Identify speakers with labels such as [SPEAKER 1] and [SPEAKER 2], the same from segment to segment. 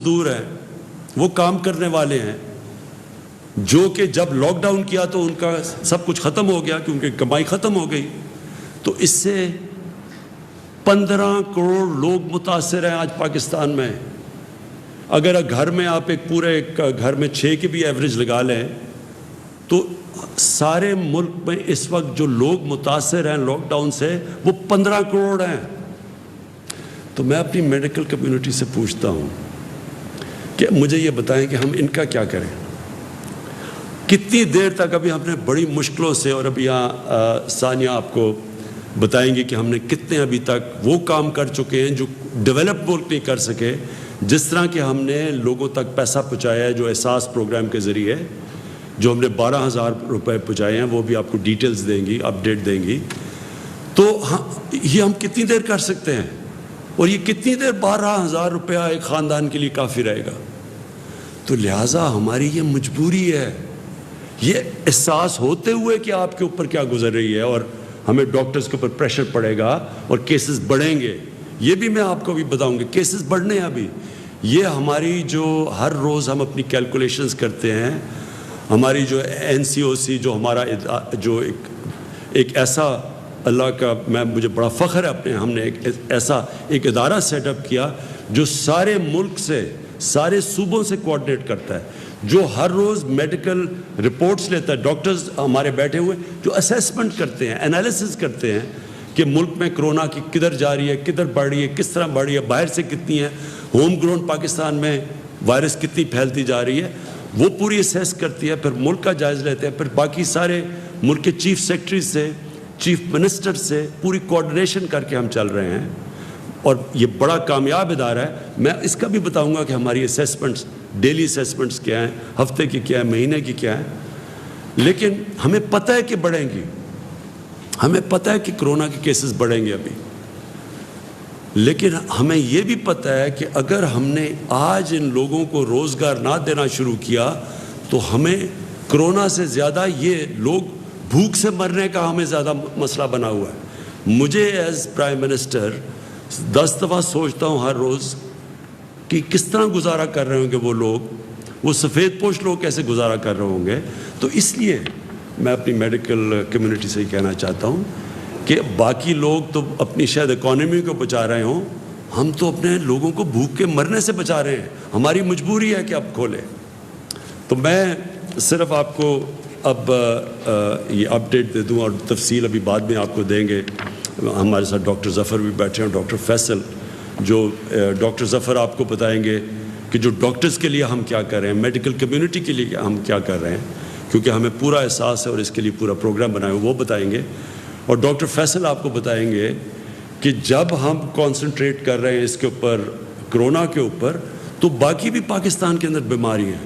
[SPEAKER 1] مزدور ہیں، وہ کام کرنے والے ہیں جو کہ جب لاک ڈاؤن کیا تو ان کا سب کچھ ختم ہو گیا کیونکہ کمائی ختم ہو گئی. تو اس سے 15 کروڑ لوگ متاثر ہیں آج پاکستان میں. اگر گھر میں آپ ایک پورے گھر میں 6 کی بھی ایوریج لگا لیں تو سارے ملک میں اس وقت جو لوگ متاثر ہیں لاک ڈاؤن سے وہ 15 کروڑ ہیں. تو میں اپنی میڈیکل کمیونٹی سے پوچھتا ہوں کہ مجھے یہ بتائیں کہ ہم ان کا کیا کریں. کتنی دیر تک ابھی ہم نے بڑی مشکلوں سے، اور ابھی یہاں ثانیہ آپ کو بتائیں گے کہ ہم نے کتنے ابھی تک وہ کام کر چکے ہیں جو ڈیولپ ملک نہیں کر سکے. جس طرح کہ ہم نے لوگوں تک پیسہ پہنچایا ہے جو احساس پروگرام کے ذریعے، جو ہم نے 12,000 روپے پہنچائے ہیں، وہ بھی آپ کو ڈیٹیلز دیں گی، اپڈیٹ دیں گی. تو یہ ہم کتنی دیر کر سکتے ہیں، اور یہ کتنی دیر 12,000 روپیہ ایک خاندان کے لیے کافی رہے گا. تو لہٰذا ہماری یہ مجبوری ہے، یہ احساس ہوتے ہوئے کہ آپ کے اوپر کیا گزر رہی ہے اور ہمیں ڈاکٹرز کے اوپر پریشر پڑے گا اور کیسز بڑھیں گے. یہ بھی میں آپ کو بھی بتاؤں گا، کیسز بڑھنے ہیں ابھی. یہ ہماری جو ہر روز ہم اپنی کیلکولیشنز کرتے ہیں، ہماری جو NCOC جو ہمارا جو ایک ایسا اللہ کا مجھے بڑا فخر ہے اپنے، ہم نے ایک ادارہ سیٹ اپ کیا جو سارے ملک سے، سارے صوبوں سے کوآرڈینیٹ کرتا ہے، جو ہر روز میڈیکل رپورٹس لیتا ہے. ڈاکٹرز ہمارے بیٹھے ہوئے جو اسیسمنٹ کرتے ہیں، انالیسس کرتے ہیں کہ ملک میں کرونا کی کدھر جا رہی ہے، کدھر بڑھ رہی ہے، کس طرح بڑھ رہی ہے، باہر سے کتنی ہے، ہوم گراؤنڈ پاکستان میں وائرس کتنی پھیلتی جا رہی ہے، وہ پوری اسیس کرتی ہے. پھر ملک کا جائزہ لیتے ہیں، پھر باقی سارے ملک کے چیف سیکرٹری سے، چیف منسٹر سے پوری کوآرڈینیشن کر کے ہم چل رہے ہیں. اور یہ بڑا کامیاب ادارہ ہے. میں اس کا بھی بتاؤں گا کہ ہماری اسیسمنٹس، ڈیلی اسیسمنٹس کیا ہیں، ہفتے کی کیا ہے، مہینے کی کیا ہے. لیکن ہمیں پتہ ہے کہ بڑھیں گی، ہمیں پتہ ہے کہ کرونا کے کیسز بڑھیں گے ابھی. لیکن ہمیں یہ بھی پتہ ہے کہ اگر ہم نے آج ان لوگوں کو روزگار نہ دینا شروع کیا تو ہمیں کرونا سے زیادہ یہ لوگ بھوک سے مرنے کا ہمیں زیادہ مسئلہ بنا ہوا ہے. مجھے ایز پرائم منسٹر 10 دفعہ سوچتا ہوں ہر روز کہ کس طرح گزارا کر رہے ہوں گے وہ لوگ، وہ سفید پوش لوگ کیسے گزارا کر رہے ہوں گے. تو اس لیے میں اپنی میڈیکل کمیونٹی سے یہ کہنا چاہتا ہوں کہ باقی لوگ تو اپنی شاید اکانومی کو بچا رہے ہوں، ہم تو اپنے لوگوں کو بھوک کے مرنے سے بچا رہے ہیں. ہماری مجبوری ہے کہ اب کھولیں. تو میں صرف آپ کو اب یہ اپڈیٹ دے دوں، اور تفصیل ابھی بعد میں آپ کو دیں گے. ہمارے ساتھ ڈاکٹر ظفر بھی بیٹھے ہیں، ڈاکٹر فیصل، جو ڈاکٹر ظفر آپ کو بتائیں گے کہ جو ڈاکٹرز کے لیے ہم کیا کر رہے ہیں، میڈیکل کمیونٹی کے لیے ہم کیا کر رہے ہیں، کیونکہ ہمیں پورا احساس ہے اور اس کے لیے پورا پروگرام بنائے وہ بتائیں گے. اور ڈاکٹر فیصل آپ کو بتائیں گے کہ جب ہم کانسنٹریٹ کر رہے ہیں اس کے اوپر، کرونا کے اوپر، تو باقی بھی پاکستان کے اندر بیماری ہیں،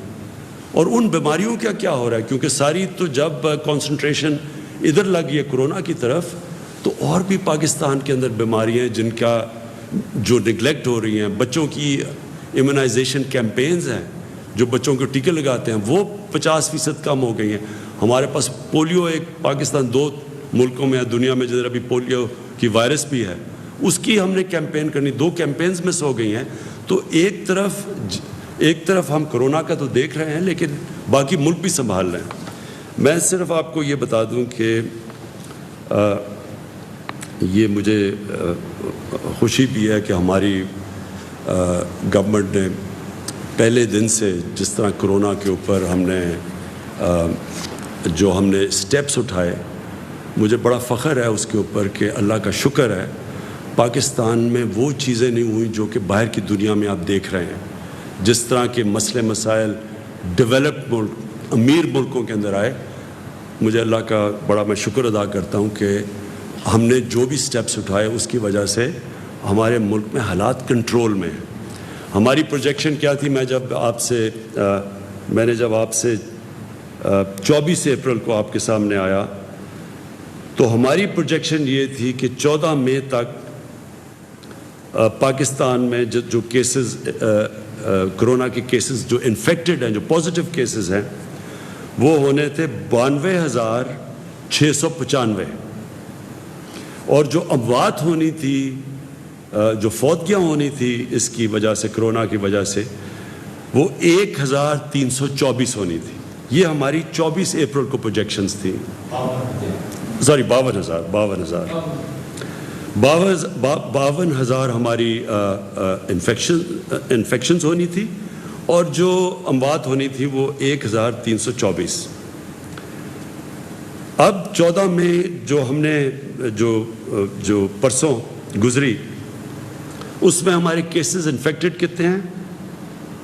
[SPEAKER 1] اور ان بیماریوں کا کیا ہو رہا ہے. کیونکہ ساری تو جب کانسنٹریشن ادھر لگی ہے کرونا کی طرف، تو اور بھی پاکستان کے اندر بیماریاں ہیں جن کا جو نگلیکٹ ہو رہی ہیں. بچوں کی ایمونائزیشن کیمپینز ہیں، جو بچوں کو ٹیکے لگاتے ہیں، وہ 50% کم ہو گئی ہیں. ہمارے پاس پولیو ایک پاکستان 2 ملکوں میں ہے دنیا میں جدھر ابھی پولیو کی وائرس بھی ہے، اس کی ہم نے کیمپین کرنی، 2 کیمپینز مس ہو گئی ہیں. تو ایک طرف ہم کرونا کا تو دیکھ رہے ہیں لیکن باقی ملک بھی سنبھال رہے ہیں. میں صرف آپ کو یہ بتا دوں کہ یہ مجھے خوشی بھی ہے کہ ہماری گورنمنٹ نے پہلے دن سے جس طرح کرونا کے اوپر ہم نے اسٹیپس اٹھائے، مجھے بڑا فخر ہے اس کے اوپر کہ اللہ کا شکر ہے پاکستان میں وہ چیزیں نہیں ہوئیں جو کہ باہر کی دنیا میں آپ دیکھ رہے ہیں. جس طرح کے مسئلے مسائل ڈیولپ ملک، امیر ملکوں کے اندر آئے، مجھے اللہ کا بڑا میں شکر ادا کرتا ہوں کہ ہم نے جو بھی سٹیپس اٹھائے اس کی وجہ سے ہمارے ملک میں حالات کنٹرول میں ہیں. ہماری پروجیکشن کیا تھی، میں نے جب آپ سے 24 اپریل کو آپ کے سامنے آیا تو ہماری پروجیکشن یہ تھی کہ 14 مئی تک پاکستان میں جو کیسز، کرونا کے کیسز جو انفیکٹڈ ہیں، جو پازیٹیو کیسز ہیں، وہ ہونے تھے 92,695، اور جو اموات ہونی تھی، جو فوتگیاں ہونی تھی اس کی وجہ سے، کرونا کی وجہ سے، وہ 1324 ہونی تھی. یہ ہماری 24 اپریل کو پروجیکشنز تھیں. سوری 52,000 ہماری انفیکشنز ہونی تھی, اور جو اموات ہونی تھی وہ 1324. اب 14 میں جو ہم نے جو پرسوں گزری, اس میں ہمارے کیسز انفیکٹڈ کتنے ہیں؟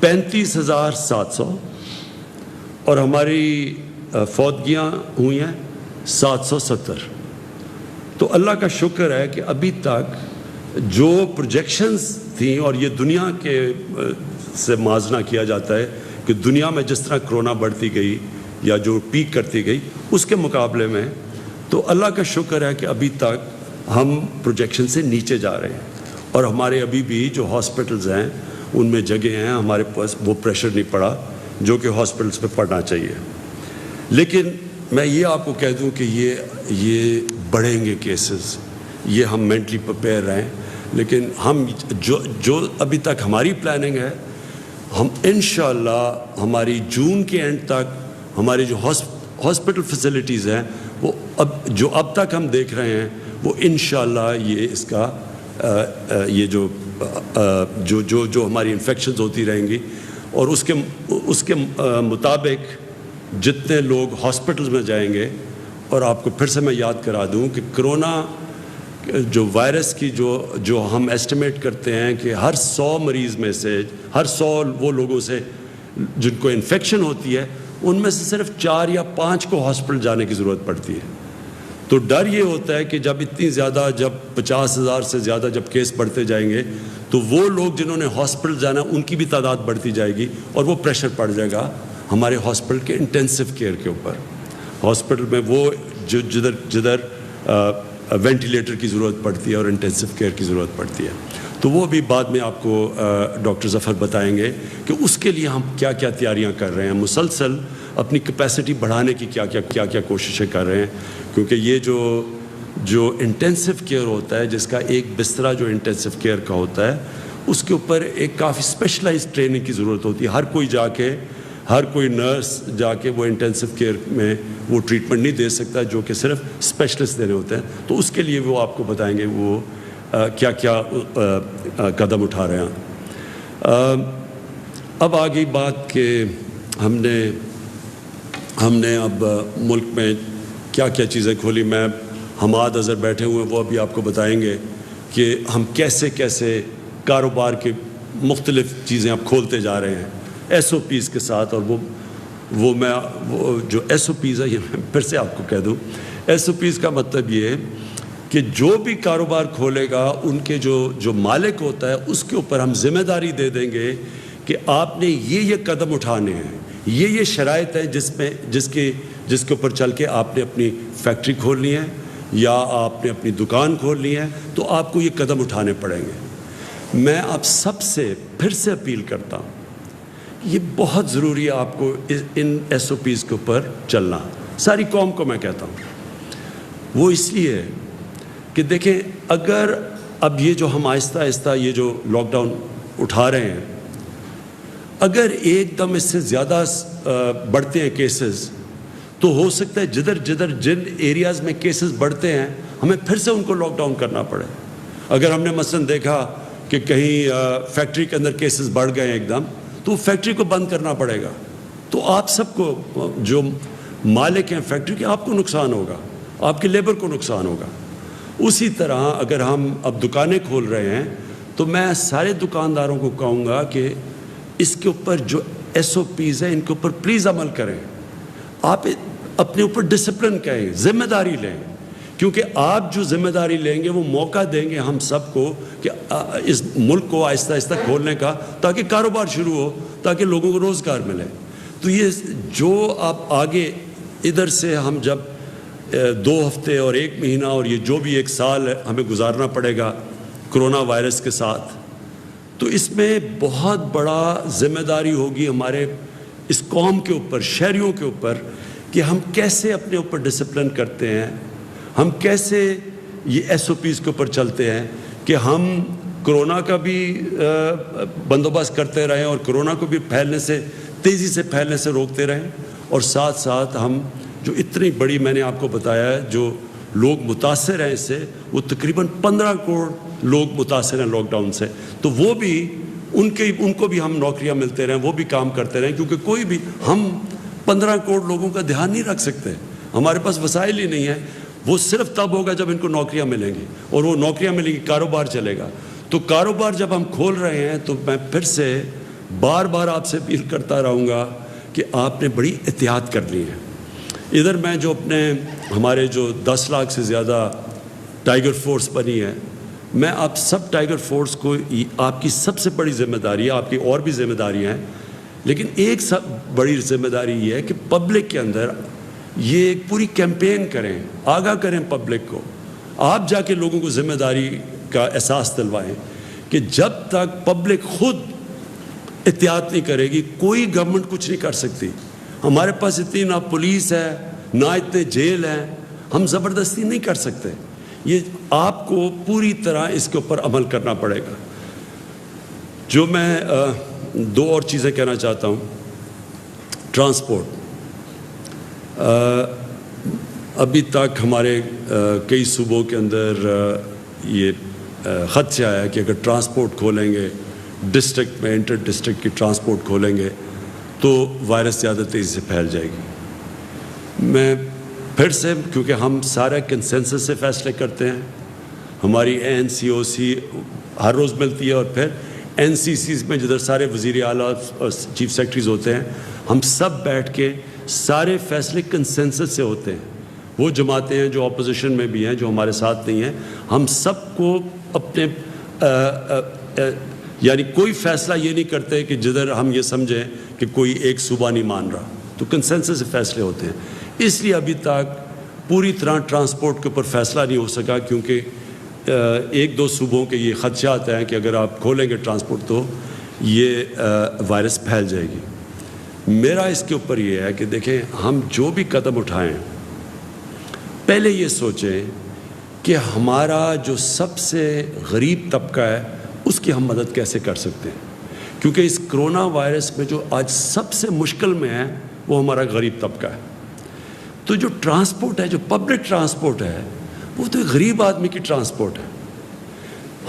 [SPEAKER 1] 35,700, اور ہماری فوتگیاں ہوئی ہیں 770. تو اللہ کا شکر ہے کہ ابھی تک جو پروجیکشنز تھیں, اور یہ دنیا کے سے موازنہ کیا جاتا ہے کہ دنیا میں جس طرح کرونا بڑھتی گئی یا جو پیک کرتی گئی اس کے مقابلے میں, تو اللہ کا شکر ہے کہ ابھی تک ہم پروجیکشن سے نیچے جا رہے ہیں, اور ہمارے ابھی بھی جو ہاسپٹلز ہیں ان میں جگہ ہیں, ہمارے پاس وہ پریشر نہیں پڑا جو کہ ہاسپٹلز پہ پڑنا چاہیے. لیکن میں یہ آپ کو کہہ دوں کہ یہ بڑھیں گے کیسز, یہ ہم مینٹلی پریپیئر رہیں. لیکن ہم جو ابھی تک ہماری پلاننگ ہے, ہم انشاءاللہ ہماری جون کے اینڈ تک ہماری جو ہاسپٹل فیسلٹیز ہیں وہ اب تک ہم دیکھ رہے ہیں, وہ انشاءاللہ یہ اس کا یہ جو ہماری انفیکشنز ہوتی رہیں گی, اور اس کے مطابق جتنے لوگ ہاسپٹلز میں جائیں گے. اور آپ کو پھر سے میں یاد کرا دوں کہ کرونا جو وائرس کی جو ہم ایسٹیمیٹ کرتے ہیں کہ ہر 100 مریض میں سے, ہر 100 وہ لوگوں سے جن کو انفیکشن ہوتی ہے, ان میں سے صرف 4 یا 5 کو ہاسپٹل جانے کی ضرورت پڑتی ہے. تو ڈر یہ ہوتا ہے کہ جب اتنی زیادہ, جب 50,000 سے زیادہ جب کیس بڑھتے جائیں گے, تو وہ لوگ جنہوں نے ہاسپٹل جانا ان کی بھی تعداد بڑھتی جائے گی, اور وہ پریشر پڑ جائے گا ہمارے ہاسپٹل کے انٹینسو کیئر کے اوپر. ہاسپٹل میں وہ جدھر وینٹیلیٹر کی ضرورت پڑتی ہے اور انٹینسو کیئر کی ضرورت پڑتی ہے. تو وہ بھی بعد میں آپ کو ڈاکٹر ظفر بتائیں گے کہ اس کے لیے ہم کیا کیا تیاریاں کر رہے ہیں, مسلسل اپنی کیپیسٹی بڑھانے کی کیا کوششیں کر رہے ہیں. کیونکہ یہ جو انٹینسو کیئر ہوتا ہے, جس کا ایک بسترا جو انٹینسو کیئر کا ہوتا ہے, اس کے اوپر ایک کافی اسپیشلائز ٹریننگ کی ضرورت ہوتی ہے. ہر کوئی نرس جا کے وہ انٹینسو کیئر میں وہ ٹریٹمنٹ نہیں دے سکتا جو کہ صرف اسپیشلسٹ دینے ہوتے ہیں. تو اس کے لیے وہ آپ کو بتائیں گے وہ کیا کیا قدم اٹھا رہے ہیں. اب آ گئی بات کہ ہم نے اب ملک میں کیا کیا چیزیں کھولی. میں حماد اظہر بیٹھے ہوئے ہیں, وہ ابھی آپ کو بتائیں گے کہ ہم کیسے کاروبار کے مختلف چیزیں اب کھولتے جا رہے ہیں SOPs کے ساتھ. اور وہ جو SOPs ہے, یہ میں پھر سے آپ کو کہہ دوں, SOPs کا مطلب یہ ہے کہ جو بھی کاروبار کھولے گا ان کے جو مالک ہوتا ہے اس کے اوپر ہم ذمہ داری دے دیں گے کہ آپ نے یہ قدم اٹھانے ہیں, یہ شرائط ہے جس کے اوپر چل کے آپ نے اپنی فیکٹری کھولنی ہے یا آپ نے اپنی دکان کھولنی ہے, تو آپ کو یہ قدم اٹھانے پڑیں گے. میں آپ سب سے پھر سے اپیل کرتا ہوں, یہ بہت ضروری ہے آپ کو ان SOPs کے اوپر چلنا. ساری قوم کو میں کہتا ہوں, وہ اس لیے کہ دیکھیں, اگر اب یہ جو ہم آہستہ آہستہ یہ جو لاک ڈاؤن اٹھا رہے ہیں, اگر ایک دم اس سے زیادہ بڑھتے ہیں کیسز, تو ہو سکتا ہے جن ایریاز میں کیسز بڑھتے ہیں ہمیں پھر سے ان کو لاک ڈاؤن کرنا پڑے. اگر ہم نے مثلاً دیکھا کہ کہیں فیکٹری کے اندر کیسز بڑھ گئے ہیں ایک دم, تو فیکٹری کو بند کرنا پڑے گا. تو آپ سب کو, جو مالک ہیں فیکٹری کے, آپ کو نقصان ہوگا, آپ کے لیبر کو نقصان ہوگا. اسی طرح اگر ہم اب دکانیں کھول رہے ہیں, تو میں سارے دکانداروں کو کہوں گا کہ اس کے اوپر جو SOPs ہیں ان کے اوپر پلیز عمل کریں. آپ اپنے اوپر ڈسپلن کریں, ذمہ داری لیں, کیونکہ آپ جو ذمہ داری لیں گے وہ موقع دیں گے ہم سب کو کہ اس ملک کو آہستہ آہستہ کھولنے کا, تاکہ کاروبار شروع ہو, تاکہ لوگوں کو روزگار ملے. تو یہ جو آپ آگے ادھر سے ہم جب 2 ہفتے اور 1 مہینہ اور یہ جو بھی 1 سال ہمیں گزارنا پڑے گا کرونا وائرس کے ساتھ, تو اس میں بہت بڑا ذمہ داری ہوگی ہمارے اس قوم کے اوپر, شہریوں کے اوپر, کہ ہم کیسے اپنے اوپر ڈسپلن کرتے ہیں, ہم کیسے یہ SOPs کے اوپر چلتے ہیں کہ ہم کورونا کا بھی بندوبست کرتے رہیں اور کورونا کو بھی تیزی سے پھیلنے سے روکتے رہیں، اور ساتھ ساتھ ہم جو اتنی بڑی میں نے آپ کو بتایا ہے جو لوگ متاثر ہیں اس سے، وہ تقریباً 15 کروڑ لوگ متاثر ہیں لاک ڈاؤن سے، تو وہ بھی ان کو بھی ہم نوکریاں ملتے رہیں، وہ بھی کام کرتے رہیں، کیونکہ کوئی بھی ہم 15 کروڑ لوگوں کا دھیان نہیں رکھ سکتے، ہمارے پاس وسائل ہی نہیں ہیں۔ وہ صرف تب ہوگا جب ان کو نوکریاں ملیں گی، اور وہ نوکریاں ملیں گی، کاروبار چلے گا۔ تو کاروبار جب ہم کھول رہے ہیں تو میں پھر سے بار بار آپ سے اپیل کرتا رہوں گا کہ آپ نے بڑی احتیاط کرنی ہے۔ ادھر میں جو ہمارے جو 10 لاکھ سے زیادہ ٹائیگر فورس بنی ہے، میں آپ سب ٹائیگر فورس کو، آپ کی سب سے بڑی ذمہ داری ہے، آپ کی اور بھی ذمہ داریاں ہیں، لیکن ایک سب بڑی ذمہ داری یہ ہے کہ پبلک کے اندر یہ ایک پوری کیمپین کریں، آگاہ کریں پبلک کو، آپ جا کے لوگوں کو ذمہ داری کا احساس دلوائیں کہ جب تک پبلک خود احتیاط نہیں کرے گی کوئی گورنمنٹ کچھ نہیں کر سکتی۔ ہمارے پاس اتنی نہ پولیس ہے نہ اتنے جیل ہیں، ہم زبردستی نہیں کر سکتے۔ یہ آپ کو پوری طرح اس کے اوپر عمل کرنا پڑے گا۔ جو میں 2 اور چیزیں کہنا چاہتا ہوں۔ ٹرانسپورٹ، ابھی تک ہمارے کئی صوبوں کے اندر یہ خدشہ آیا کہ اگر ٹرانسپورٹ کھولیں گے ڈسٹرکٹ میں، انٹر ڈسٹرکٹ کی ٹرانسپورٹ کھولیں گے تو وائرس زیادہ تیزی سے پھیل جائے گی۔ میں پھر سے، کیونکہ ہم سارے کنسنسس سے فیصلے کرتے ہیں، ہماری NCOC ہر روز ملتی ہے، اور پھر NCCs میں جدھر سارے وزیر اعلیٰ اور چیف سیکرٹریز ہوتے ہیں، ہم سب بیٹھ کے سارے فیصلے کنسنسس سے ہوتے ہیں۔ وہ جماعتیں ہیں جو اپوزیشن میں بھی ہیں، جو ہمارے ساتھ نہیں ہیں، ہم سب کو اپنے یعنی کوئی فیصلہ یہ نہیں کرتے کہ جدھر ہم یہ سمجھیں کہ کوئی ایک صوبہ نہیں مان رہا، تو کنسنسس سے فیصلے ہوتے ہیں۔ اس لیے ابھی تک پوری طرح ٹرانسپورٹ کے اوپر فیصلہ نہیں ہو سکا، کیونکہ 1-2 صوبوں کے یہ خدشات ہیں کہ اگر آپ کھولیں گے ٹرانسپورٹ تو یہ وائرس پھیل جائے گی۔ میرا اس کے اوپر یہ ہے کہ دیکھیں، ہم جو بھی قدم اٹھائیں پہلے یہ سوچیں کہ ہمارا جو سب سے غریب طبقہ ہے اس کی ہم مدد کیسے کر سکتے ہیں، کیونکہ اس کرونا وائرس میں جو آج سب سے مشکل میں ہے وہ ہمارا غریب طبقہ ہے۔ تو جو ٹرانسپورٹ ہے، جو پبلک ٹرانسپورٹ ہے، وہ تو ایک غریب آدمی کی ٹرانسپورٹ ہے۔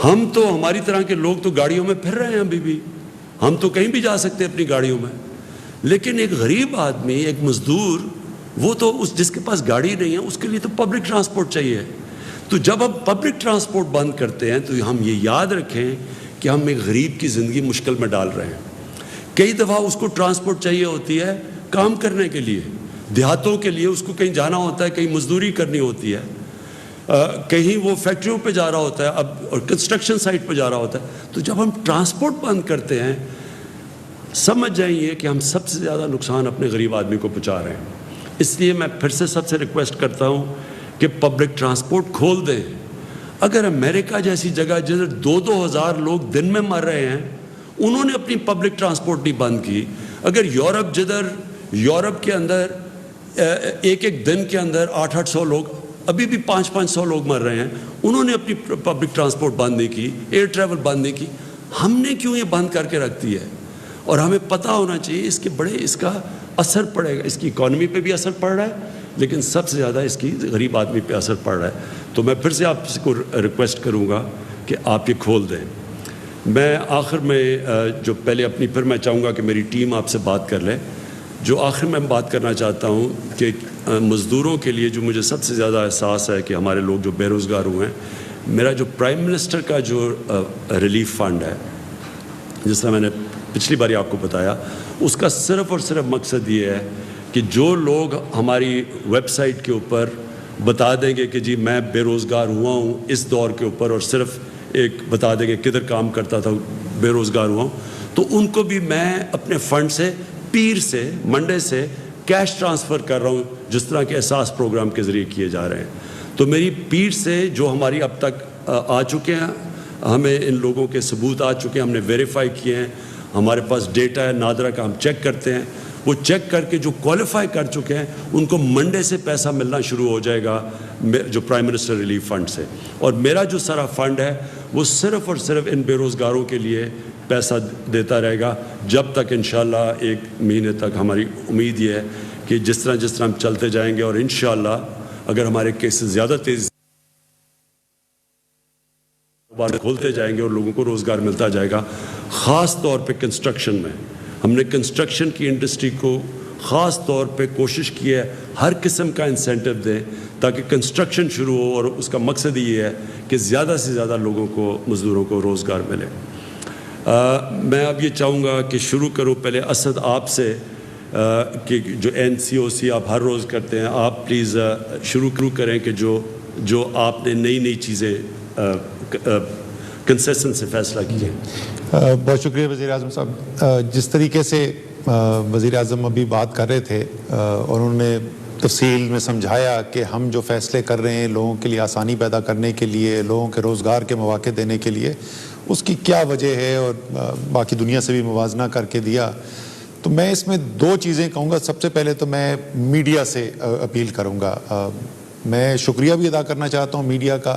[SPEAKER 1] ہم تو، ہماری طرح کے لوگ تو گاڑیوں میں پھر رہے ہیں ابھی بھی، ہم تو کہیں بھی جا سکتے ہیں اپنی گاڑیوں میں، لیکن ایک غریب آدمی، ایک مزدور، وہ تو جس کے پاس گاڑی نہیں ہے اس کے لیے تو پبلک ٹرانسپورٹ چاہیے۔ تو جب ہم پبلک ٹرانسپورٹ بند کرتے ہیں تو ہم یہ یاد رکھیں کہ ہم ایک غریب کی زندگی مشکل میں ڈال رہے ہیں۔ کئی دفعہ اس کو ٹرانسپورٹ چاہیے ہوتی ہے کام کرنے کے لیے، دیہاتوں کے لیے اس کو کہیں جانا ہوتا ہے، کہیں مزدوری کرنی ہوتی ہے، کہیں وہ فیکٹریوں پہ جا رہا ہوتا ہے اور کنسٹرکشن سائٹ پہ جا رہا ہوتا ہے۔ تو جب ہم ٹرانسپورٹ بند کرتے ہیں، سمجھ جائیے کہ ہم سب سے زیادہ نقصان اپنے غریب آدمی کو پہنچا رہے ہیں۔ اس لیے میں پھر سے سب سے ریکویسٹ کرتا ہوں کہ پبلک ٹرانسپورٹ کھول دیں۔ اگر امریکہ جیسی جگہ جدھر 2-2 ہزار لوگ دن میں مر رہے ہیں، انہوں نے اپنی پبلک ٹرانسپورٹ نہیں بند کی، اگر یورپ کے اندر ایک دن کے اندر 800 لوگ، ابھی بھی 500 لوگ مر رہے ہیں، انہوں نے اپنی پبلک ٹرانسپورٹ بند نہیں کی، ایئر ٹریول بند نہیں کی، ہم نے کیوں یہ بند کر کے رکھ دی ہے؟ اور ہمیں پتہ ہونا چاہیے اس کا اثر پڑے گا، اس کی اکانومی پہ بھی اثر پڑ رہا ہے، لیکن سب سے زیادہ اس کی غریب آدمی پہ اثر پڑ رہا ہے۔ تو میں پھر سے آپ کو ریکویسٹ کروں گا کہ آپ یہ کھول دیں۔ میں آخر میں جو پہلے اپنی، پھر میں چاہوں گا کہ میری ٹیم آپ سے بات کر لے۔ جو آخر میں بات کرنا چاہتا ہوں کہ مزدوروں کے لیے جو مجھے سب سے زیادہ احساس ہے کہ ہمارے لوگ جو بے روزگار ہوئے ہیں، میرا جو پرائم منسٹر کا جو ریلیف فنڈ ہے، جس طرح میں نے پچھلی باری آپ کو بتایا، اس کا صرف اور صرف مقصد یہ ہے کہ جو لوگ ہماری ویب سائٹ کے اوپر بتا دیں گے کہ جی میں بے روزگار ہوا ہوں اس دور کے اوپر، اور صرف ایک بتا دیں گے کدھر کام کرتا تھا، بے روزگار ہوا ہوں، تو ان کو بھی میں اپنے فنڈ سے پیر سے، منڈے سے کیش ٹرانسفر کر رہا ہوں، جس طرح کے احساس پروگرام کے ذریعے کیے جا رہے ہیں۔ تو میری پیر سے جو ہماری اب تک آ چکے ہیں، ہمیں ان لوگوں کے ثبوت آ چکے ہیں، ہم نے ویریفائی کیے ہیں، ہمارے پاس ڈیٹا ہے نادرا کا، ہم چیک کرتے ہیں، وہ چیک کر کے جو کوالیفائی کر چکے ہیں ان کو منڈے سے پیسہ ملنا شروع ہو جائے گا جو پرائم منسٹر ریلیف فنڈ سے۔ اور میرا جو سارا فنڈ ہے وہ صرف اور صرف ان بے روزگاروں کے لیے پیسہ دیتا رہے گا جب تک انشاءاللہ 1 مہینے تک ہماری امید یہ ہے کہ جس طرح ہم چلتے جائیں گے اور انشاءاللہ اگر ہمارے کیسز زیادہ تیزی سے کھولتے جائیں گے اور لوگوں کو روزگار ملتا جائے گا. خاص طور پہ کنسٹرکشن میں ہم نے کنسٹرکشن کی انڈسٹری کو خاص طور پہ کوشش کی ہے ہر قسم کا انسینٹو دیں تاکہ کنسٹرکشن شروع ہو, اور اس کا مقصد یہ ہے کہ زیادہ سے زیادہ لوگوں کو, مزدوروں کو روزگار ملے. میں اب یہ چاہوں گا کہ شروع کروں پہلے اسد آپ سے کہ جو NCOC آپ ہر روز کرتے ہیں, آپ پلیز شروع کریں کہ جو آپ نے نئی چیزیں کنسیسن سے فیصلہ کیے.
[SPEAKER 2] بہت شکریہ وزیر اعظم صاحب. جس طریقے سے وزیر اعظم ابھی بات کر رہے تھے اور انہوں نے تفصیل میں سمجھایا کہ ہم جو فیصلے کر رہے ہیں لوگوں کے لیے آسانی پیدا کرنے کے لیے, لوگوں کے روزگار کے مواقع دینے کے لیے, اس کی کیا وجہ ہے, اور باقی دنیا سے بھی موازنہ کر کے دیا. تو میں اس میں 2 چیزیں کہوں گا. سب سے پہلے تو میں میڈیا سے اپیل کروں گا. میں شکریہ بھی ادا کرنا چاہتا ہوں میڈیا کا.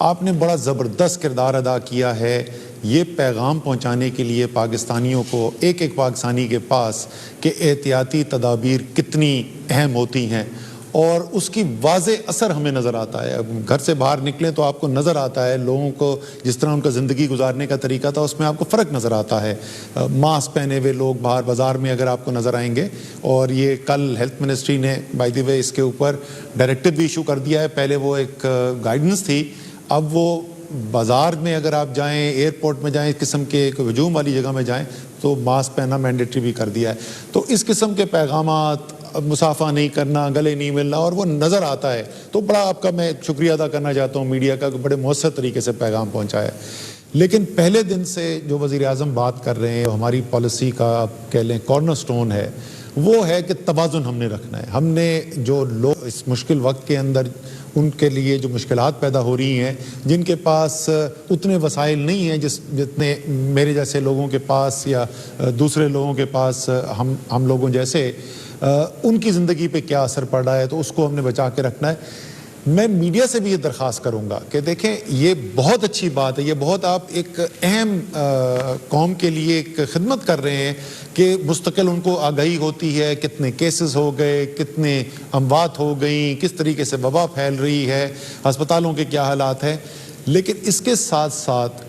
[SPEAKER 2] آپ نے بڑا زبردست کردار ادا کیا ہے یہ پیغام پہنچانے کے لیے پاکستانیوں کو, ایک پاکستانی کے پاس, کہ احتیاطی تدابیر کتنی اہم ہوتی ہیں, اور اس کی واضح اثر ہمیں نظر آتا ہے. گھر سے باہر نکلیں تو آپ کو نظر آتا ہے لوگوں کو جس طرح ان کا زندگی گزارنے کا طریقہ تھا اس میں آپ کو فرق نظر آتا ہے. ماسک پہنے ہوئے لوگ باہر بازار میں اگر آپ کو نظر آئیں گے, اور یہ کل ہیلتھ منسٹری نے بائی دی وے اس کے اوپر ڈائریکٹو بھی ایشو کر دیا ہے. پہلے وہ ایک گائیڈنس تھی, اب وہ بازار میں اگر آپ جائیں, ایئرپورٹ میں جائیں, اس قسم کے ہجوم والی جگہ میں جائیں تو ماسک پہننا مینڈیٹری بھی کر دیا ہے. تو اس قسم کے پیغامات, مسافہ نہیں کرنا, گلے نہیں ملنا, اور وہ نظر آتا ہے. تو بڑا آپ کا میں شکریہ ادا کرنا چاہتا ہوں میڈیا کا کہ بڑے مؤثر طریقے سے پیغام پہنچایا. لیکن پہلے دن سے جو وزیر اعظم بات کر رہے ہیں, ہماری پالیسی کا آپ کہہ لیں کارنر سٹون ہے, وہ ہے کہ توازن ہم نے رکھنا ہے. ہم نے جو لوگ اس مشکل وقت کے اندر ان کے لیے جو مشکلات پیدا ہو رہی ہیں, جن کے پاس اتنے وسائل نہیں ہیں جتنے میرے جیسے لوگوں کے پاس یا دوسرے لوگوں کے پاس, ہم لوگوں جیسے, ان کی زندگی پہ کیا اثر پڑ رہا ہے, تو اس کو ہم نے بچا کے رکھنا ہے. میں میڈیا سے بھی یہ درخواست کروں گا کہ دیکھیں یہ بہت اچھی بات ہے, یہ بہت آپ ایک اہم قوم کے لیے ایک خدمت کر رہے ہیں کہ مستقل ان کو آگاہی ہوتی ہے کتنے کیسز ہو گئے, کتنے اموات ہو گئیں, کس طریقے سے وبا پھیل رہی ہے, ہسپتالوں کے کیا حالات ہیں. لیکن اس کے ساتھ ساتھ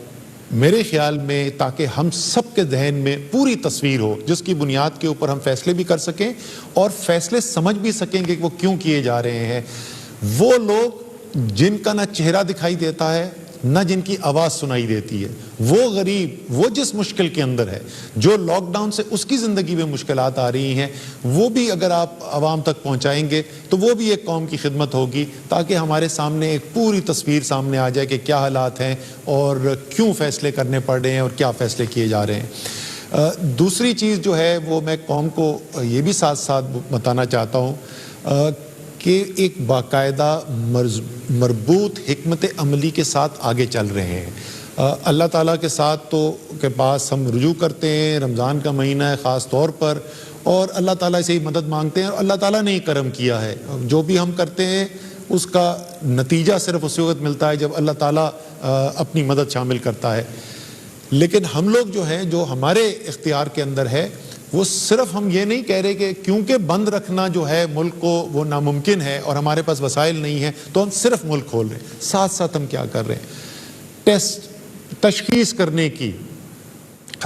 [SPEAKER 2] میرے خیال میں تاکہ ہم سب کے ذہن میں پوری تصویر ہو جس کی بنیاد کے اوپر ہم فیصلے بھی کر سکیں اور فیصلے سمجھ بھی سکیں گے کہ وہ کیوں کیے جا رہے ہیں. وہ لوگ جن کا نہ چہرہ دکھائی دیتا ہے نہ جن کی آواز سنائی دیتی ہے, وہ غریب, وہ جس مشکل کے اندر ہے, جو لاک ڈاؤن سے اس کی زندگی میں مشکلات آ رہی ہیں, وہ بھی اگر آپ عوام تک پہنچائیں گے تو وہ بھی ایک قوم کی خدمت ہوگی, تاکہ ہمارے سامنے ایک پوری تصویر سامنے آ جائے کہ کیا حالات ہیں اور کیوں فیصلے کرنے پڑ رہے ہیں اور کیا فیصلے کیے جا رہے ہیں. دوسری چیز جو ہے وہ میں قوم کو یہ بھی ساتھ ساتھ بتانا چاہتا ہوں کہ ایک باقاعدہ مربوط حکمت عملی کے ساتھ آگے چل رہے ہیں. اللہ تعالیٰ کے ساتھ کے پاس ہم رجوع کرتے ہیں, رمضان کا مہینہ ہے خاص طور پر, اور اللہ تعالیٰ سے ہی مدد مانگتے ہیں, اور اللہ تعالیٰ نے ہی کرم کیا ہے. جو بھی ہم کرتے ہیں اس کا نتیجہ صرف اس وقت ملتا ہے جب اللہ تعالیٰ اپنی مدد شامل کرتا ہے. لیکن ہم لوگ جو ہیں, جو ہمارے اختیار کے اندر ہے, وہ صرف ہم یہ نہیں کہہ رہے کہ کیونکہ بند رکھنا جو ہے ملک کو وہ ناممکن ہے اور ہمارے پاس وسائل نہیں ہیں تو ہم صرف ملک کھول رہے ہیں. ساتھ ساتھ ہم کیا کر رہے ہیں, ٹیسٹ تشخیص کرنے کی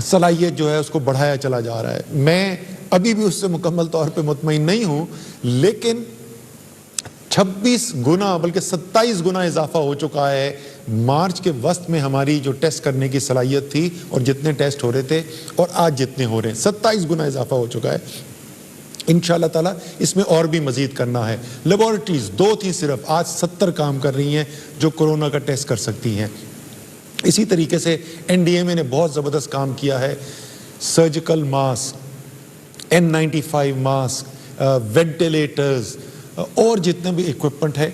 [SPEAKER 2] صلاحیت جو ہے اس کو بڑھایا چلا جا رہا ہے. میں ابھی بھی اس سے مکمل طور پہ مطمئن نہیں ہوں, لیکن 26 گنا بلکہ 27 گنا اضافہ ہو چکا ہے مارچ کے وسط میں ہماری جو ٹیسٹ کرنے کی صلاحیت تھی اور جتنے ٹیسٹ ہو رہے تھے اور آج جتنے ہو رہے ہیں. 27 گنا اضافہ ہو چکا ہے. انشاءاللہ تعالیٰ اس میں اور بھی مزید کرنا ہے. لیبارٹریز 2 تھیں صرف, آج 70 کام کر رہی ہیں جو کورونا کا ٹیسٹ کر سکتی ہیں. اسی طریقے سے NDMA نے بہت زبردست کام کیا ہے. Surgical mask, N95 mask, ventilators اور جتنے بھی ایکوپمنٹ ہے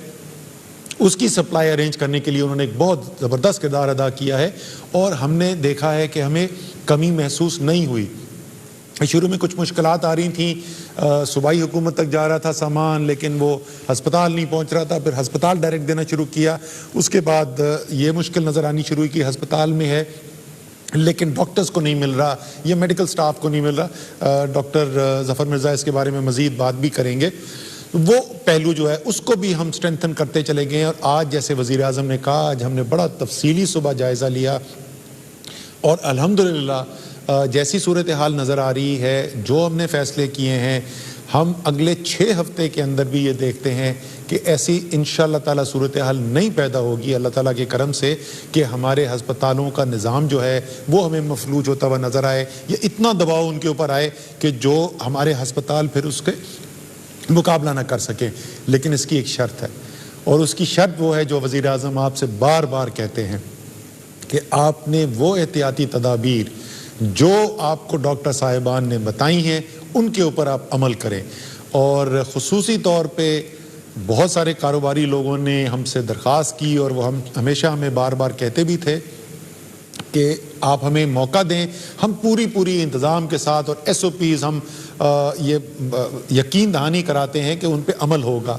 [SPEAKER 2] اس کی سپلائی ارینج کرنے کے لیے انہوں نے ایک بہت زبردست کردار ادا کیا ہے, اور ہم نے دیکھا ہے کہ ہمیں کمی محسوس نہیں ہوئی. شروع میں کچھ مشکلات آ رہی تھیں، صوبائی حکومت تک جا رہا تھا سامان لیکن وہ ہسپتال نہیں پہنچ رہا تھا، پھر ہسپتال ڈائریکٹ دینا شروع کیا، اس کے بعد یہ مشکل نظر آنی شروع ہوئی کہ ہسپتال میں ہے لیکن ڈاکٹرز کو نہیں مل رہا یا میڈیکل سٹاف کو نہیں مل رہا. ڈاکٹر ظفر مرزا اس کے بارے میں مزید بات بھی کریں گے. وہ پہلو جو ہے اس کو بھی ہم سٹرینتھن کرتے چلے گئے، اور آج جیسے وزیر اعظم نے کہا آج ہم نے بڑا تفصیلی صبح جائزہ لیا اور الحمدللہ جیسی صورتحال نظر آ رہی ہے، جو ہم نے فیصلے کیے ہیں، ہم اگلے 6 ہفتے کے اندر بھی یہ دیکھتے ہیں کہ ایسی انشاءاللہ تعالیٰ صورتحال نہیں پیدا ہوگی اللہ تعالیٰ کے کرم سے کہ ہمارے ہسپتالوں کا نظام جو ہے وہ ہمیں مفلوج ہوتا ہوا نظر آئے یا اتنا دباؤ ان کے اوپر آئے کہ جو ہمارے ہسپتال پھر اس کے مقابلہ نہ کر سکیں. لیکن اس کی ایک شرط ہے، اور اس کی شرط وہ ہے جو وزیر اعظم آپ سے بار بار کہتے ہیں کہ آپ نے وہ احتیاطی تدابیر جو آپ کو ڈاکٹر صاحبان نے بتائی ہیں ان کے اوپر آپ عمل کریں. اور خصوصی طور پہ بہت سارے کاروباری لوگوں نے ہم سے درخواست کی، اور وہ ہمیشہ ہمیں بار بار کہتے بھی تھے کہ آپ ہمیں موقع دیں، ہم پوری انتظام کے ساتھ اور ایس او پیز ہم یہ یقین دہانی کراتے ہیں کہ ان پہ عمل ہوگا.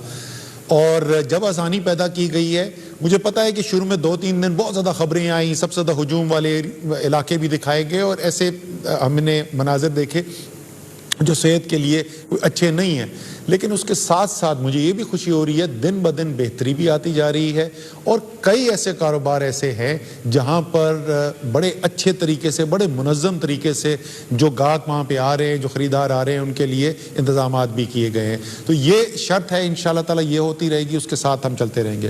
[SPEAKER 2] اور جب آسانی پیدا کی گئی ہے، مجھے پتا ہے کہ شروع میں 2-3 دن بہت زیادہ خبریں آئیں، سب سے زیادہ ہجوم والے علاقے بھی دکھائے گئے، اور ایسے ہم نے مناظر دیکھے جو صحت کے لیے اچھے نہیں ہیں. لیکن اس کے ساتھ ساتھ مجھے یہ بھی خوشی ہو رہی ہے دن بدن بہتری بھی آتی جا رہی ہے، اور کئی ایسے کاروبار ایسے ہیں جہاں پر بڑے اچھے طریقے سے، بڑے منظم طریقے سے جو گاہک وہاں پہ آ رہے ہیں، جو خریدار آ رہے ہیں، ان کے لیے انتظامات بھی کیے گئے ہیں. تو یہ شرط ہے انشاءاللہ تعالیٰ یہ ہوتی رہے گی، اس کے ساتھ ہم چلتے رہیں گے.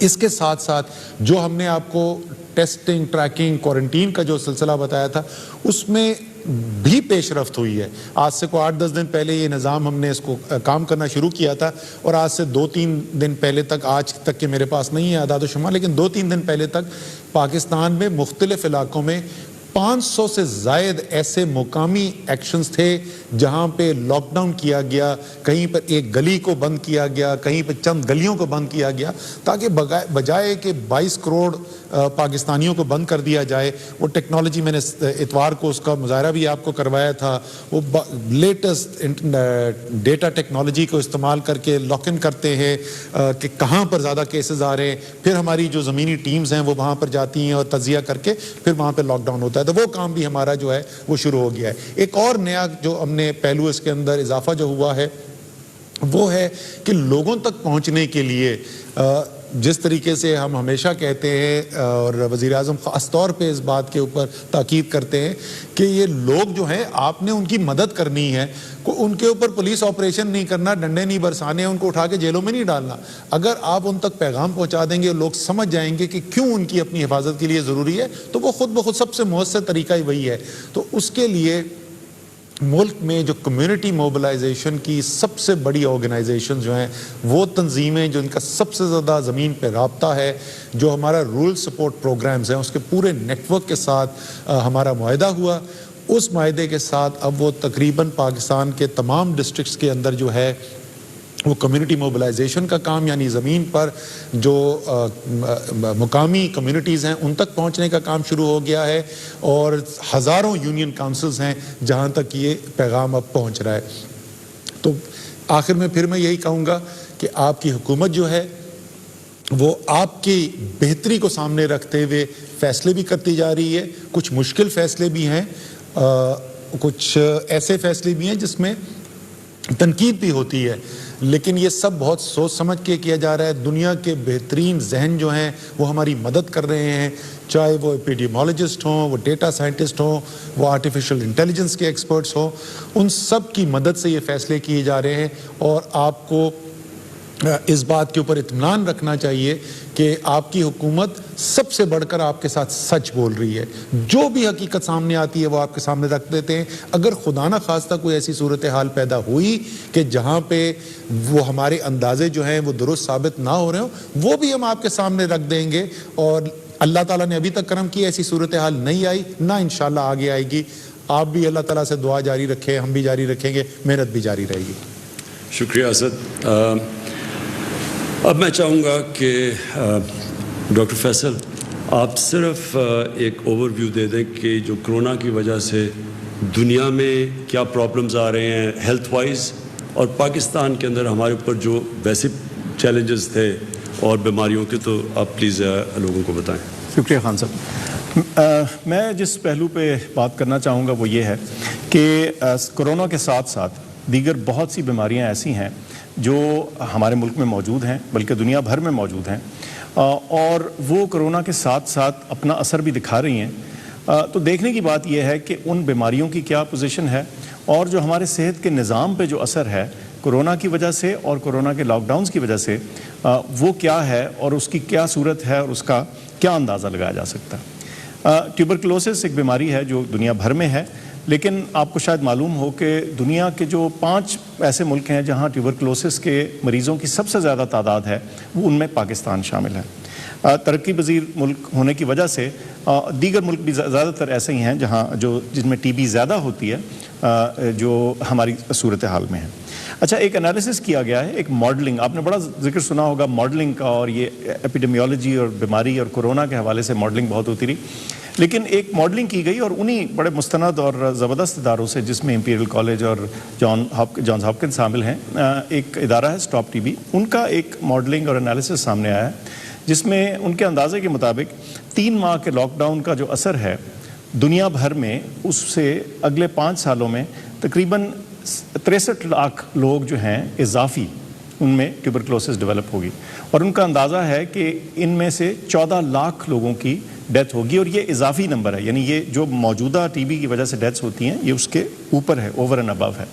[SPEAKER 2] اس کے ساتھ ساتھ جو ہم نے آپ کو ٹیسٹنگ، ٹریکنگ، کوارنٹین کا جو سلسلہ بتایا تھا اس میں بھی پیش رفت ہوئی ہے. آج سے کوئی 8-10 دن پہلے یہ نظام ہم نے اس کو کام کرنا شروع کیا تھا، اور آج سے 2-3 دن پہلے تک، آج تک کہ میرے پاس نہیں ہے اعداد و شمار، لیکن 2-3 دن پہلے تک پاکستان میں مختلف علاقوں میں 500 سے زائد ایسے مقامی ایکشنز تھے جہاں پہ لاک ڈاؤن کیا گیا، کہیں پر ایک گلی کو بند کیا گیا، کہیں پہ چند گلیوں کو بند کیا گیا، تاکہ بجائے کہ 22 کروڑ پاکستانیوں کو بند کر دیا جائے، وہ ٹیکنالوجی میں نے اتوار کو اس کا مظاہرہ بھی آپ کو کروایا تھا، وہ لیٹسٹ ڈیٹا ٹیکنالوجی کو استعمال کر کے لاک ان کرتے ہیں کہ کہاں پر زیادہ کیسز آ رہے ہیں، پھر ہماری جو زمینی ٹیمز ہیں وہ وہاں پر جاتی ہیں اور تجزیہ کر کے پھر وہاں پہ لاک ڈاؤن ہوتا ہے. تو وہ کام بھی ہمارا جو ہے وہ شروع ہو گیا ہے. ایک اور نیا جو ہم نے پہلو اس کے اندر اضافہ جو ہوا ہے وہ ہے کہ لوگوں تک پہنچنے کے لیے جس طریقے سے ہم ہمیشہ کہتے ہیں اور وزیر اعظم خاص طور پہ اس بات کے اوپر تاکید کرتے ہیں کہ یہ لوگ جو ہیں آپ نے ان کی مدد کرنی ہے، ان کے اوپر پولیس آپریشن نہیں کرنا، ڈنڈے نہیں برسانے، ان کو اٹھا کے جیلوں میں نہیں ڈالنا. اگر آپ ان تک پیغام پہنچا دیں گے، لوگ سمجھ جائیں گے کہ کیوں ان کی اپنی حفاظت کے لیے ضروری ہے، تو وہ خود بخود سب سے مؤثر طریقہ ہی وہی ہے. تو اس کے لیے ملک میں جو کمیونٹی موبلائزیشن کی سب سے بڑی آرگنائزیشن جو ہیں، وہ تنظیمیں جو ان کا سب سے زیادہ زمین پہ رابطہ ہے، جو ہمارا رورل سپورٹ پروگرامز ہیں، اس کے پورے نیٹ ورک کے ساتھ ہمارا معاہدہ ہوا. اس معاہدے کے ساتھ اب وہ تقریباً پاکستان کے تمام ڈسٹرکٹس کے اندر جو ہے وہ کمیونٹی موبلائزیشن کا کام، یعنی زمین پر جو مقامی کمیونٹیز ہیں ان تک پہنچنے کا کام شروع ہو گیا ہے، اور ہزاروں یونین کاؤنسلز ہیں جہاں تک یہ پیغام اب پہنچ رہا ہے. تو آخر میں پھر میں یہی کہوں گا کہ آپ کی حکومت جو ہے وہ آپ کی بہتری کو سامنے رکھتے ہوئے فیصلے بھی کرتی جا رہی ہے. کچھ مشکل فیصلے بھی ہیں، کچھ ایسے فیصلے بھی ہیں جس میں تنقید بھی ہوتی ہے، لیکن یہ سب بہت سوچ سمجھ کے کیا جا رہا ہے. دنیا کے بہترین ذہن جو ہیں وہ ہماری مدد کر رہے ہیں، چاہے وہ ایپیڈیمولوجسٹ ہوں، وہ ڈیٹا سائنٹسٹ ہوں، وہ آرٹیفیشل انٹیلیجنس کے ایکسپرٹس ہوں، ان سب کی مدد سے یہ فیصلے کیے جا رہے ہیں. اور آپ کو اس بات کے اوپر اطمینان رکھنا چاہیے کہ آپ کی حکومت سب سے بڑھ کر آپ کے ساتھ سچ بول رہی ہے. جو بھی حقیقت سامنے آتی ہے وہ آپ کے سامنے رکھ دیتے ہیں. اگر خدا نہ خواستہ کوئی ایسی صورتحال پیدا ہوئی کہ جہاں پہ وہ ہمارے اندازے جو ہیں وہ درست ثابت نہ ہو رہے ہوں، وہ بھی ہم آپ کے سامنے رکھ دیں گے. اور اللہ تعالیٰ نے ابھی تک کرم کیا، ایسی صورتحال نہیں آئی، نہ انشاءاللہ آگے آئے گی. آپ بھی اللہ تعالیٰ سے دعا جاری رکھیں، ہم بھی جاری رکھیں گے، محنت بھی جاری رہے گی.
[SPEAKER 1] شکریہ اسد. اب میں چاہوں گا کہ ڈاکٹر فیصل آپ صرف ایک اوور ویو دے دیں کہ جو کرونا کی وجہ سے دنیا میں کیا پرابلمز آ رہے ہیں ہیلتھ وائز، اور پاکستان کے اندر ہمارے اوپر جو ویسے چیلنجز تھے اور بیماریوں کے، تو آپ پلیز لوگوں کو بتائیں.
[SPEAKER 3] شکریہ خان صاحب. میں جس پہلو پہ بات کرنا چاہوں گا وہ یہ ہے کہ کرونا کے ساتھ ساتھ دیگر بہت سی بیماریاں ایسی ہیں جو ہمارے ملک میں موجود ہیں، بلکہ دنیا بھر میں موجود ہیں، اور وہ کرونا کے ساتھ ساتھ اپنا اثر بھی دکھا رہی ہیں. تو دیکھنے کی بات یہ ہے کہ ان بیماریوں کی کیا پوزیشن ہے، اور جو ہمارے صحت کے نظام پہ جو اثر ہے کرونا کی وجہ سے اور کرونا کے لاک ڈاؤنز کی وجہ سے، وہ کیا ہے اور اس کی کیا صورت ہے اور اس کا کیا اندازہ لگایا جا سکتا ہے. ٹیوبرکلوسس ایک بیماری ہے جو دنیا بھر میں ہے، لیکن آپ کو شاید معلوم ہو کہ دنیا کے جو 5 ایسے ملک ہیں جہاں ٹیوبرکلوسس کے مریضوں کی سب سے زیادہ تعداد ہے، وہ ان میں پاکستان شامل ہے. ترقی پذیر ملک ہونے کی وجہ سے دیگر ملک بھی زیادہ تر ایسے ہی ہیں جن میں ٹی بی زیادہ ہوتی ہے، جو ہماری صورتحال میں ہے. اچھا، ایک انالیسس کیا گیا ہے، ایک ماڈلنگ، آپ نے بڑا ذکر سنا ہوگا ماڈلنگ کا، اور یہ ایپیڈیمیولوجی اور بیماری اور کرونا کے حوالے سے ماڈلنگ بہت ہوتی رہی، لیکن ایک ماڈلنگ کی گئی اور انہی بڑے مستند اور زبردست اداروں سے، جس میں امپیریل کالج اور جانز ہاپکنس شامل ہیں. ایک ادارہ ہے اسٹاپ ٹی بی، ان کا ایک ماڈلنگ اور انالیسس سامنے آیا ہے، جس میں ان کے اندازے کے مطابق 3 ماہ کے لاک ڈاؤن کا جو اثر ہے دنیا بھر میں، اس سے اگلے 5 سالوں میں تقریباً 63 لاکھ لوگ جو ہیں اضافی ان میں ٹیوبرکلوسس ڈیولپ ہوگی، اور ان کا اندازہ ہے کہ ان میں سے 14 لاکھ لوگوں کی ڈیتھ ہوگی. اور یہ اضافی نمبر ہے، یعنی یہ جو موجودہ ٹی بی کی وجہ سے ڈیتھس ہوتی ہیں یہ اس کے اوپر ہے، اوور اینڈ ابو ہے.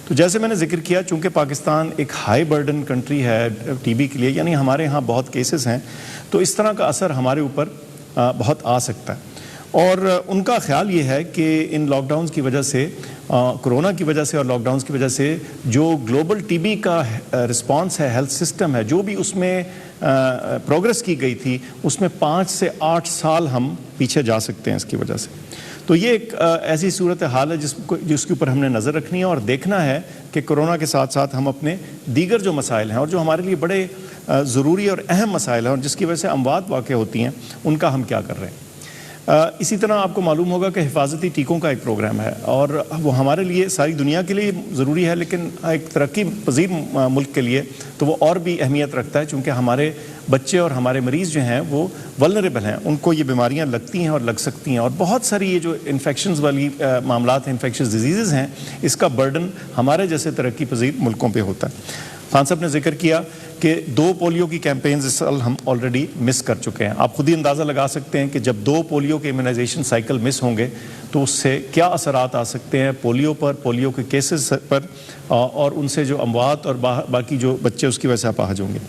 [SPEAKER 3] تو جیسے میں نے ذکر کیا، چونکہ پاکستان ایک ہائی برڈن کنٹری ہے ٹی بی کے لیے، یعنی ہمارے ہاں بہت کیسز ہیں، تو اس طرح کا اثر ہمارے اوپر بہت آ سکتا ہے. اور ان کا خیال یہ ہے کہ ان لاک ڈاؤنز کی وجہ سے، کرونا کی وجہ سے اور لاک ڈاؤنز کی وجہ سے، جو گلوبل ٹی بی کا رسپانس ہے، ہیلتھ سسٹم ہے، جو بھی اس میں پروگرس کی گئی تھی، اس میں 5 سے 8 سال ہم پیچھے جا سکتے ہیں اس کی وجہ سے. تو یہ ایک ایسی صورتحال ہے جس کے اوپر ہم نے نظر رکھنی ہے اور دیکھنا ہے کہ کرونا کے ساتھ ساتھ ہم اپنے دیگر جو مسائل ہیں اور جو ہمارے لیے بڑے ضروری اور اہم مسائل ہیں اور جس کی وجہ سے اموات واقع ہوتی ہیں، ان کا ہم کیا کر رہے ہیں. اسی طرح آپ کو معلوم ہوگا کہ حفاظتی ٹیکوں کا ایک پروگرام ہے، اور وہ ہمارے لیے، ساری دنیا کے لیے ضروری ہے، لیکن ایک ترقی پذیر ملک کے لیے تو وہ اور بھی اہمیت رکھتا ہے، چونکہ ہمارے بچے اور ہمارے مریض جو ہیں وہ ولنریبل ہیں، ان کو یہ بیماریاں لگتی ہیں اور لگ سکتی ہیں، اور بہت ساری یہ جو انفیکشنز والی معاملات ہیں، انفیکشس ڈیزیزز ہیں، اس کا برڈن ہمارے جیسے ترقی پذیر ملکوں پہ ہوتا ہے. خان صاحب نے ذکر کیا کہ 2 پولیو کی کیمپینز اس سال ہم آلریڈی مس کر چکے ہیں. آپ خود ہی اندازہ لگا سکتے ہیں کہ جب 2 پولیو کے امیونائزیشن سائیکل مس ہوں گے تو اس سے کیا اثرات آ سکتے ہیں پولیو پر، پولیو کے کیسز پر، اور ان سے جو اموات اور باقی جو بچے اس کی وجہ سے اپاہج ہوں گے.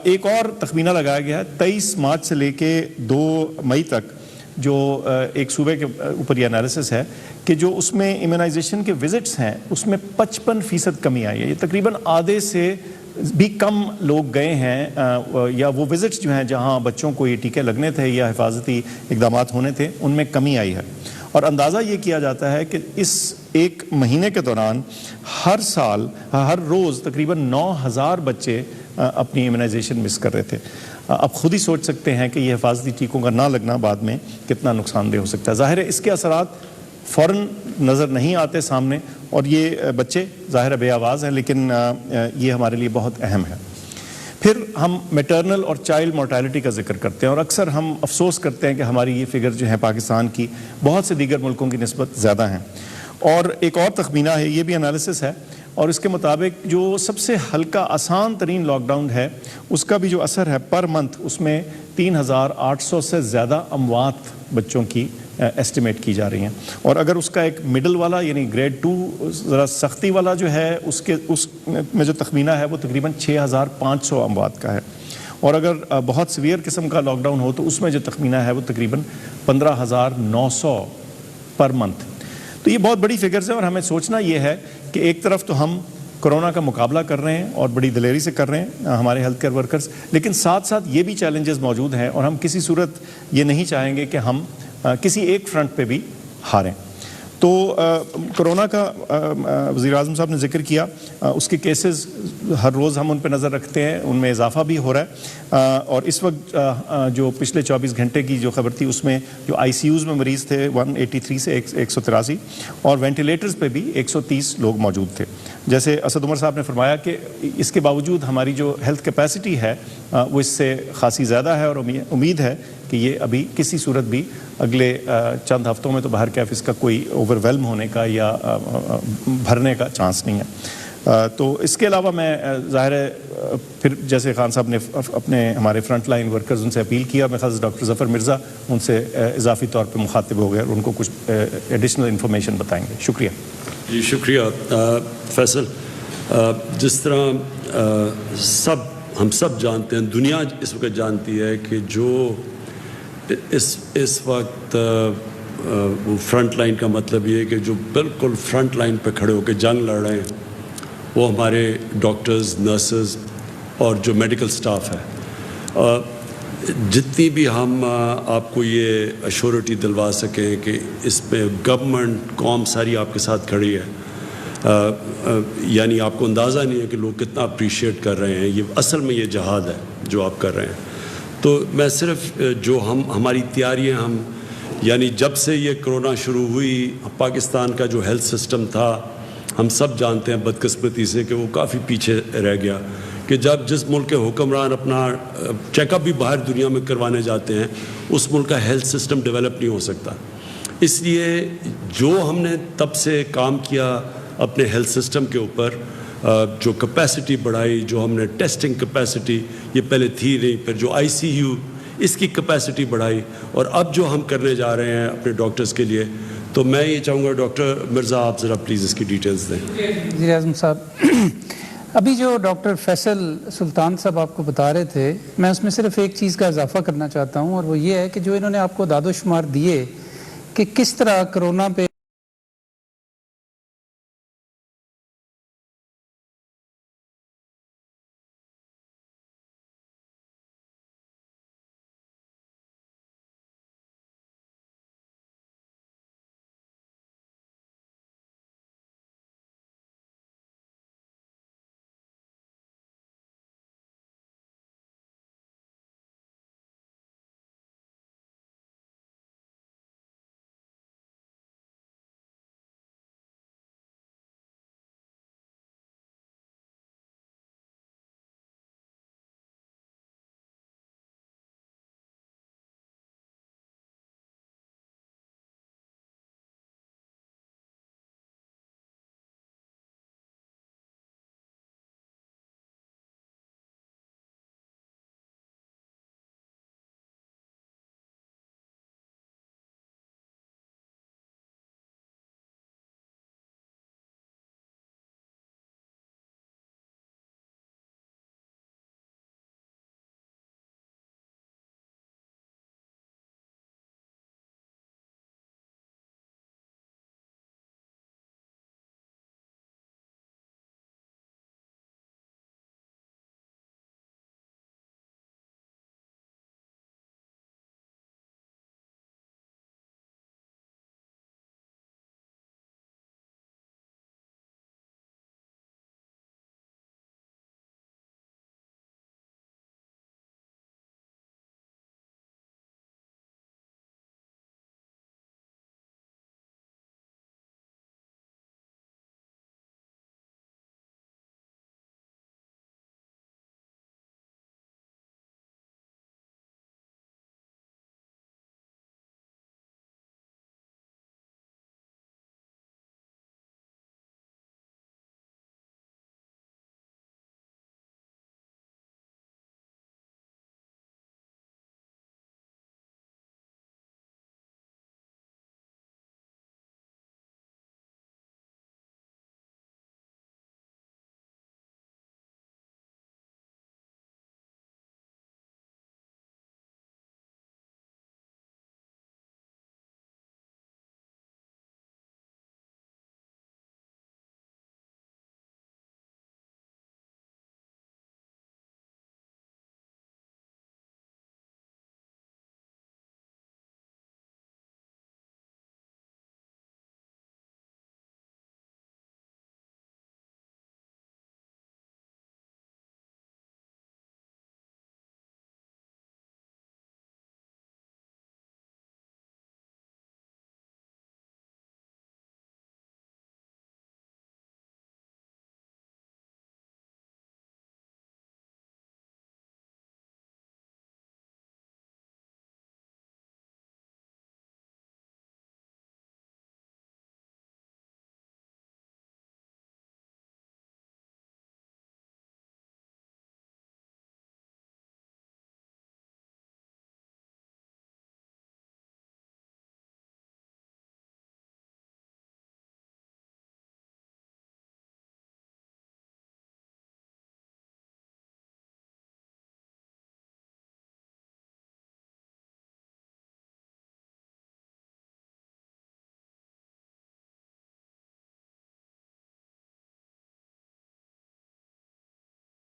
[SPEAKER 3] ایک اور تخمینہ لگایا گیا ہے 23 مارچ سے لے کے 2 مئی تک، جو ایک صوبے کے اوپر یہ انالیسس ہے کہ جو اس میں امیونائزیشن کے وزٹس ہیں اس میں 55% کمی آئی ہے. یہ تقریباً آدھے سے بھی کم لوگ گئے ہیں، یا وہ وزٹس جو ہیں جہاں بچوں کو یہ ٹیکے لگنے تھے یا حفاظتی اقدامات ہونے تھے، ان میں کمی آئی ہے. اور اندازہ یہ کیا جاتا ہے کہ اس 1 مہینے کے دوران ہر سال، ہر روز تقریباً 9000 بچے اپنی امیونائزیشن مس کر رہے تھے. آپ خود ہی سوچ سکتے ہیں کہ یہ حفاظتی ٹیکوں کا نہ لگنا بعد میں کتنا نقصان دہ ہو سکتا ہے. ظاہر ہے اس کے اثرات فوراً نظر نہیں آتے سامنے، اور یہ بچے ظاہر بے آواز ہیں، لیکن یہ ہمارے لیے بہت اہم ہے. پھر ہم میٹرنل اور چائلڈ مورٹیلٹی کا ذکر کرتے ہیں، اور اکثر ہم افسوس کرتے ہیں کہ ہماری یہ فگر جو ہیں پاکستان کی بہت سے دیگر ملکوں کی نسبت زیادہ ہیں. اور ایک اور تخمینہ ہے، یہ بھی انالیسس ہے، اور اس کے مطابق جو سب سے ہلکا آسان ترین لاک ڈاؤن ہے اس کا بھی جو اثر ہے پر منتھ، اس میں 3800 سے زیادہ اموات بچوں کی ایسٹیمیٹ کی جا رہی ہیں. اور اگر اس کا ایک مڈل والا یعنی گریڈ 2 ذرا سختی والا جو ہے، اس میں جو تخمینہ ہے وہ تقریباً 6500 اموات کا ہے. اور اگر بہت سیویئر قسم کا لاک ڈاؤن ہو تو اس میں جو تخمینہ ہے وہ تقریباً 15900 پر منتھ. تو یہ بہت بڑی فگرز ہیں، اور ہمیں سوچنا یہ ہے کہ ایک طرف تو ہم کرونا کا مقابلہ کر رہے ہیں اور بڑی دلیری سے کر رہے ہیں ہمارے ہیلتھ کیئر ورکرز، لیکن ساتھ ساتھ یہ بھی چیلنجز موجود ہیں، اور ہم کسی صورت یہ نہیں چاہیں گے کہ ہم کسی ایک فرنٹ پہ بھی ہاریں. تو کرونا کا وزیر اعظم صاحب نے ذکر کیا، اس کے کیسز ہر روز ہم ان پہ نظر رکھتے ہیں، ان میں اضافہ بھی ہو رہا ہے، اور اس وقت جو پچھلے 24 گھنٹے کی جو خبر تھی اس میں جو آئی سی یوز میں مریض تھے 183 سے 183 اور وینٹیلیٹرز پہ بھی 130 لوگ موجود تھے. جیسے اسد عمر صاحب نے فرمایا کہ اس کے باوجود ہماری جو ہیلتھ کیپیسٹی ہے وہ اس سے خاصی زیادہ ہے، اور امید ہے کہ یہ ابھی کسی صورت بھی اگلے چند ہفتوں میں تو باہر کیف اس کا کوئی اوور ویلم ہونے کا یا بھرنے کا چانس نہیں ہے. تو اس کے علاوہ میں ظاہر ہے پھر جیسے خان صاحب نے اپنے ہمارے فرنٹ لائن ورکرز ان سے اپیل کیا، میں خاص ڈاکٹر ظفر مرزا ان سے اضافی طور پہ مخاطب ہو گئے اور ان کو کچھ ایڈیشنل انفارمیشن بتائیں گے. شکریہ.
[SPEAKER 1] جی شکریہ فیصل. جس طرح ہم سب جانتے ہیں، دنیا اس وقت جانتی ہے کہ جو اس وقت وہ فرنٹ لائن کا مطلب یہ ہے کہ جو بالکل فرنٹ لائن پہ کھڑے ہو کے جنگ لڑ رہے ہیں وہ ہمارے ڈاکٹرز، نرسز اور جو میڈیکل سٹاف ہے. جتنی بھی ہم آپ کو یہ ایشورٹی دلوا سکیں کہ اس میں گورنمنٹ قوم ساری آپ کے ساتھ کھڑی ہے، یعنی آپ کو اندازہ نہیں ہے کہ لوگ کتنا اپریشیٹ کر رہے ہیں. یہ اصل میں یہ جہاد ہے جو آپ کر رہے ہیں. تو میں صرف جو ہماری تیاریاں یعنی جب سے یہ کرونا شروع ہوئی پاکستان کا جو ہیلتھ سسٹم تھا ہم سب جانتے ہیں بدقسمتی سے کہ وہ کافی پیچھے رہ گیا. کہ جس ملک کے حکمران اپنا چیک اپ بھی باہر دنیا میں کروانے جاتے ہیں اس ملک کا ہیلتھ سسٹم ڈیولپ نہیں ہو سکتا. اس لیے جو ہم نے تب سے کام کیا اپنے ہیلتھ سسٹم کے اوپر، جو کیپیسٹی بڑھائی، جو ہم نے ٹیسٹنگ کیپیسٹی یہ پہلے تھی نہیں، پھر جو آئی سی یو اس کی کیپیسٹی بڑھائی، اور اب جو ہم کرنے جا رہے ہیں اپنے ڈاکٹرز کے لیے، تو میں یہ چاہوں گا ڈاکٹر مرزا آپ ذرا پلیز اس کی ڈیٹیلز دیں.
[SPEAKER 4] وزیر اعظم صاحب، ابھی جو ڈاکٹر فیصل سلطان صاحب آپ کو بتا رہے تھے، میں اس میں صرف ایک چیز کا اضافہ کرنا چاہتا ہوں، اور وہ یہ ہے کہ جو انہوں نے آپ کو داد و شمار دیے کہ کس طرح کرونا پہ